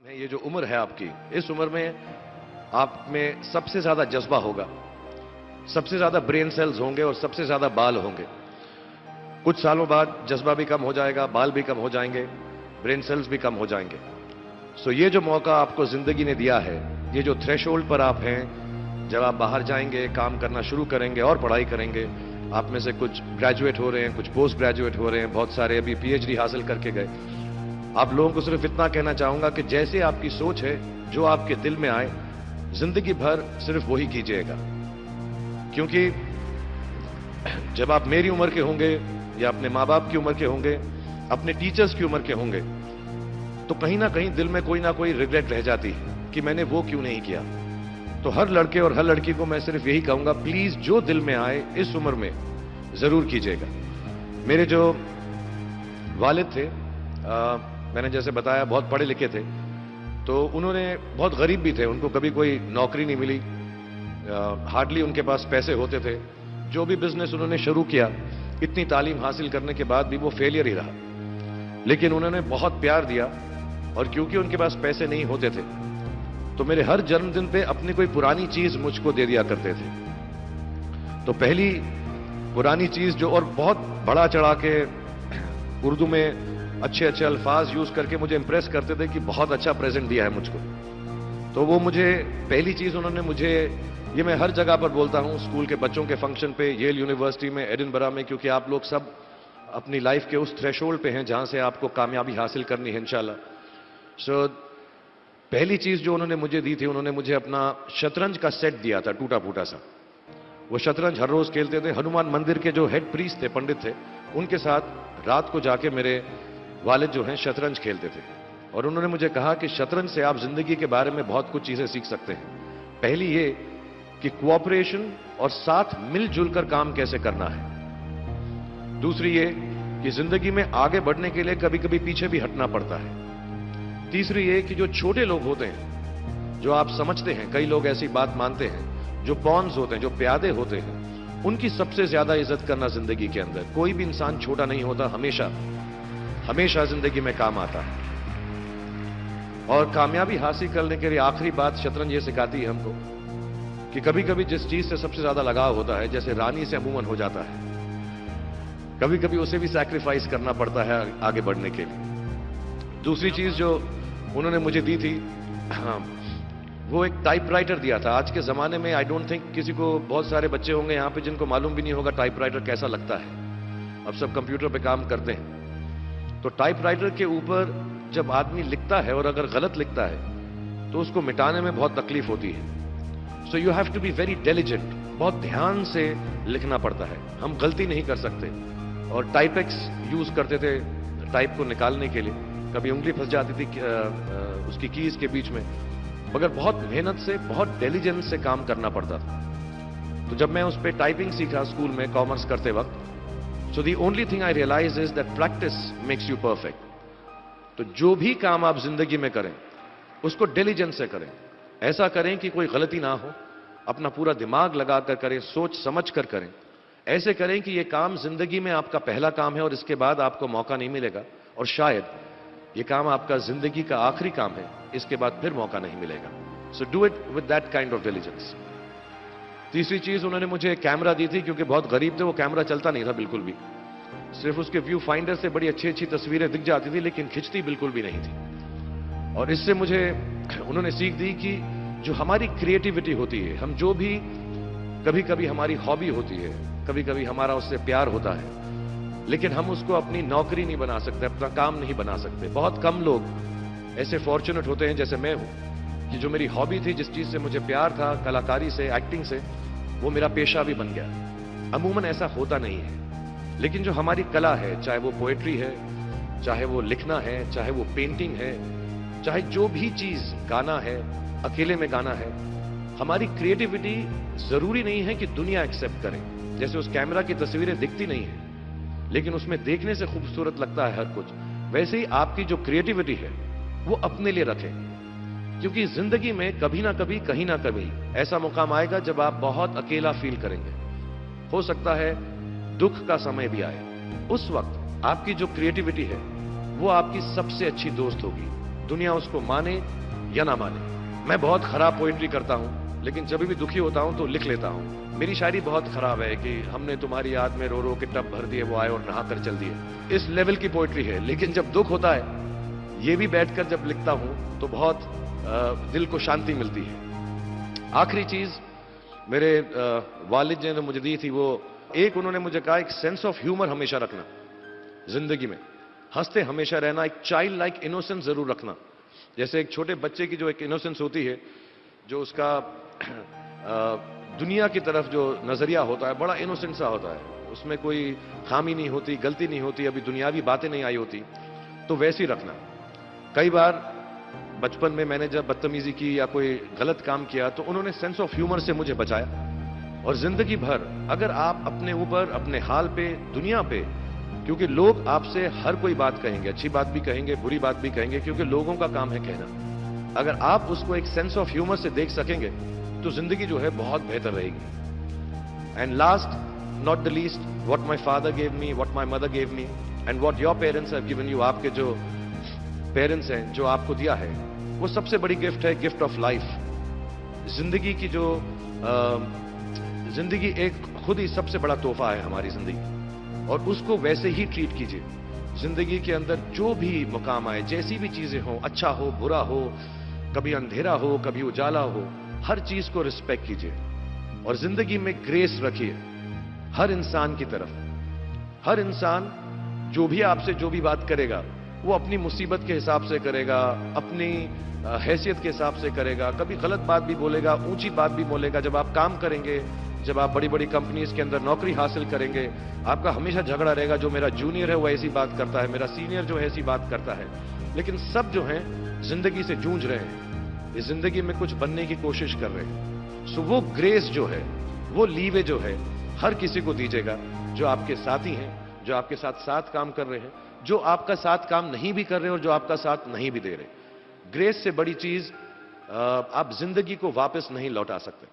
ये जो उम्र है आपकी, इस उम्र में आप में सबसे ज्यादा जज्बा होगा, सबसे ज्यादा ब्रेन सेल्स होंगे और सबसे ज्यादा बाल होंगे। कुछ सालों बाद जज्बा भी कम हो जाएगा, बाल भी कम हो जाएंगे, ब्रेन सेल्स भी कम हो जाएंगे। सो ये जो मौका आपको जिंदगी ने दिया है, ये जो थ्रेशोल्ड पर आप हैं, जब आप बाहर जाएंगे, काम करना शुरू करेंगे और पढ़ाई करेंगे, आप में से कुछ ग्रेजुएट हो रहे हैं, कुछ पोस्ट ग्रेजुएट हो रहे हैं, बहुत सारे अभी पीएचडी हासिल करके गए। आप लोगों को सिर्फ इतना कहना चाहूंगा कि जैसे आपकी सोच है, जो आपके दिल में आए, जिंदगी भर सिर्फ वही कीजिएगा। क्योंकि जब आप मेरी उम्र के होंगे या अपने माँ बाप की उम्र के होंगे, अपने टीचर्स की उम्र के होंगे, तो कहीं ना कहीं दिल में कोई ना कोई रिग्रेट रह जाती है कि मैंने वो क्यों नहीं किया। तो हर लड़के और हर लड़की को मैं सिर्फ यही कहूंगा, प्लीज जो दिल में आए इस उम्र में जरूर कीजिएगा। मेरे जो वालिद थे, मैंने जैसे बताया बहुत पढ़े लिखे थे, तो उन्होंने बहुत गरीब भी थे, उनको कभी कोई नौकरी नहीं मिली, हार्डली उनके पास पैसे होते थे। जो भी बिजनेस उन्होंने शुरू किया, इतनी तालीम हासिल करने के बाद भी वो फेलियर ही रहा। लेकिन उन्होंने बहुत प्यार दिया, और क्योंकि उनके पास पैसे नहीं होते थे, तो मेरे हर जन्मदिन पे अपनी कोई पुरानी चीज मुझको दे दिया करते थे। तो पहली पुरानी चीज जो, और बहुत बड़ा चढ़ा के उर्दू में अच्छे अच्छे अल्फाज यूज करके मुझे इंप्रेस करते थे कि बहुत अच्छा प्रेजेंट दिया है मुझको। तो वो मुझे पहली चीज उन्होंने मुझे, ये मैं हर जगह पर बोलता हूं, स्कूल के बच्चों के फंक्शन पे, येल यूनिवर्सिटी में, एडिनबरा में, क्योंकि आप लोग सब अपनी लाइफ के उस थ्रेशोल्ड पे हैं जहां से आपको कामयाबी हासिल करनी है इंशाल्लाह। सो पहली चीज जो उन्होंने मुझे दी थी, उन्होंने मुझे अपना शतरंज का सेट दिया था, टूटा फूटा सा। वो शतरंज हर रोज खेलते थे। हनुमान मंदिर के जो हेड प्रीस्ट थे, पंडित थे, उनके साथ रात को जाके मेरे वालिद जो हैं शतरंज खेलते थे। और उन्होंने मुझे कहा कि शतरंज से आप जिंदगी के बारे में बहुत कुछ चीजें सीख सकते हैं। पहली ये कि कोऑपरेशन और साथ मिलजुल कर काम कैसे करना है। दूसरी ये कि जिंदगी में आगे बढ़ने के लिए कभी कभी पीछे भी हटना पड़ता है। तीसरी ये कि जो छोटे लोग होते हैं, जो आप समझते हैं, कई लोग ऐसी बात मानते हैं, जो पॉन्स होते हैं, जो प्यादे होते हैं, उनकी सबसे ज्यादा इज्जत करना जिंदगी के अंदर। कोई भी इंसान छोटा नहीं होता, हमेशा हमेशा जिंदगी में काम आता है। और कामयाबी हासिल करने के लिए आखिरी बात शतरंज ये सिखाती है हमको कि कभी कभी जिस चीज से सबसे ज्यादा लगाव होता है, जैसे रानी से अमूमन हो जाता है, कभी कभी उसे भी सैक्रिफाइस करना पड़ता है आगे बढ़ने के लिए। दूसरी चीज जो उन्होंने मुझे दी थी, वो एक टाइपराइटर दिया था। आज के जमाने में आई डोंट थिंक किसी को, बहुत सारे बच्चे होंगे यहां पे जिनको मालूम भी नहीं होगा टाइपराइटर कैसा लगता है। अब सब कंप्यूटर पे काम करते हैं। तो टाइपराइटर के ऊपर जब आदमी लिखता है और अगर गलत लिखता है तो उसको मिटाने में बहुत तकलीफ होती है। So you have to be very diligent, बहुत ध्यान से लिखना पड़ता है। हम गलती नहीं कर सकते। और टाइपेक्स यूज करते थे टाइप को निकालने के लिए, कभी उंगली फंस जाती थी उसकी कीज के बीच में, मगर बहुत मेहनत से, बहुत डिलिजेंस से काम करना पड़ता था। तो जब मैं उस पर टाइपिंग सीखा स्कूल में कॉमर्स करते वक्त, so the only thing I realize is that practice makes you perfect. तो जो भी काम आप जिंदगी में करें, उसको डिलिजेंस से करें। ऐसा करें कि कोई गलती ना हो, अपना पूरा दिमाग लगाकर करें, सोच समझ कर करें। ऐसे करें कि ये काम जिंदगी में आपका पहला काम है और इसके बाद आपको मौका नहीं मिलेगा, और शायद ये काम आपका जिंदगी का आखिरी काम है, इसके बाद फिर मौका नहीं मिलेगा। So do it with that kind of diligence. तीसरी चीज उन्होंने मुझे कैमरा दी थी, क्योंकि बहुत गरीब थे, वो कैमरा चलता नहीं था बिल्कुल भी। सिर्फ उसके व्यू फाइंडर से बड़ी अच्छी अच्छी तस्वीरें दिख जाती थी, लेकिन खिंचती बिल्कुल भी नहीं थी। और इससे मुझे उन्होंने सीख दी कि जो हमारी क्रिएटिविटी होती है, हम जो भी, कभी कभी हमारी हॉबी होती है, कभी कभी हमारा उससे प्यार होता है, लेकिन हम उसको अपनी नौकरी नहीं बना सकते, अपना काम नहीं बना सकते। बहुत कम लोग ऐसे फॉर्चुनेट होते हैं जैसे मैं हूं कि जो मेरी हॉबी थी, जिस चीज से मुझे प्यार था, कलाकारी से, एक्टिंग से, वो मेरा पेशा भी बन गया। अमूमन ऐसा होता नहीं है। लेकिन जो हमारी कला है, चाहे वो पोएट्री है, चाहे वो लिखना है, चाहे वो पेंटिंग है, चाहे जो भी चीज, गाना है, अकेले में गाना है, हमारी क्रिएटिविटी जरूरी नहीं है कि दुनिया एक्सेप्ट करे। जैसे उस कैमरा की तस्वीरें दिखती नहीं है, लेकिन उसमें देखने से खूबसूरत लगता है हर कुछ, वैसे ही आपकी जो क्रिएटिविटी है वो अपने लिए रखें। क्योंकि जिंदगी में कभी ना कभी, कहीं ना कभी ऐसा मुकाम आएगा जब आप बहुत अकेला फील करेंगे। हो सकता है दुख का समय भी आए। उस वक्त आपकी जो क्रिएटिविटी है वो आपकी सबसे अच्छी दोस्त होगी। दुनिया उसको माने या ना माने। मैं बहुत खराब पोइट्री करता हूं, लेकिन जब भी दुखी होता हूं तो लिख लेता हूं। मेरी शायरी बहुत खराब है कि हमने तुम्हारी याद में रो रो के टब भर दिए, वो आए और नहा कर चल दिए। इस लेवल की पोइट्री है। लेकिन जब दुख होता है, ये भी बैठकर जब लिखता हूं तो बहुत दिल को शांति मिलती है। आखिरी चीज मेरे वालिद जी ने मुझे दी थी, वो एक उन्होंने मुझे कहा, एक सेंस ऑफ ह्यूमर हमेशा रखना जिंदगी में, हंसते हमेशा रहना, एक चाइल्ड लाइक इनोसेंस जरूर रखना। जैसे एक छोटे बच्चे की जो एक इनोसेंस होती है, जो उसका दुनिया की तरफ जो नजरिया होता है बड़ा इनोसेंट सा होता है, उसमें कोई खामी नहीं होती, गलती नहीं होती, अभी दुनियावी बातें नहीं आई होती, तो वैसी रखना। कई बार बचपन में मैंने जब बदतमीजी की या कोई गलत काम किया तो उन्होंने सेंस ऑफ ह्यूमर से मुझे बचाया। और जिंदगी भर अगर आप अपने ऊपर, अपने हाल पे, दुनिया पे, क्योंकि लोग आपसे हर कोई बात कहेंगे, अच्छी बात भी कहेंगे, बुरी बात भी कहेंगे, क्योंकि लोगों का काम है कहना। अगर आप उसको एक सेंस ऑफ ह्यूमर से देख सकेंगे तो जिंदगी जो है बहुत बेहतर रहेगी। And last not the least, what my father gave me, what my mother gave me and what your parents have given you. आपके जो पेरेंट्स हैं, जो आपको दिया है, वो सबसे बड़ी गिफ्ट है, गिफ्ट ऑफ लाइफ। जिंदगी की जो जिंदगी एक खुद ही सबसे बड़ा तोहफा है हमारी जिंदगी, और उसको वैसे ही ट्रीट कीजिए। जिंदगी के अंदर जो भी मुकाम आए, जैसी भी चीजें हो, अच्छा हो बुरा हो, कभी अंधेरा हो कभी उजाला हो, हर चीज को रिस्पेक्ट कीजिए और जिंदगी में ग्रेस रखिए हर इंसान की तरफ। हर इंसान जो भी आपसे जो भी बात करेगा, वो अपनी मुसीबत के हिसाब से करेगा, अपनी हैसियत के हिसाब से करेगा। कभी गलत बात भी बोलेगा, ऊंची बात भी बोलेगा। जब आप काम करेंगे, जब आप बड़ी बड़ी कंपनीज के अंदर नौकरी हासिल करेंगे, आपका हमेशा झगड़ा रहेगा, जो मेरा जूनियर है वो ऐसी बात करता है, मेरा सीनियर जो है ऐसी बात करता है। लेकिन सब जो हैं जिंदगी से जूझ रहे हैं, इस जिंदगी में कुछ बनने की कोशिश कर रहे हैं। सो वो ग्रेस जो है, वो लीवे जो है, हर किसी को दीजिएगा जो आपके साथी हैं, जो आपके साथ साथ काम कर रहे हैं, जो आपका साथ काम नहीं भी कर रहे और जो आपका साथ नहीं भी दे रहे। ग्रेस से बड़ी चीज आप जिंदगी को वापस नहीं लौटा सकते।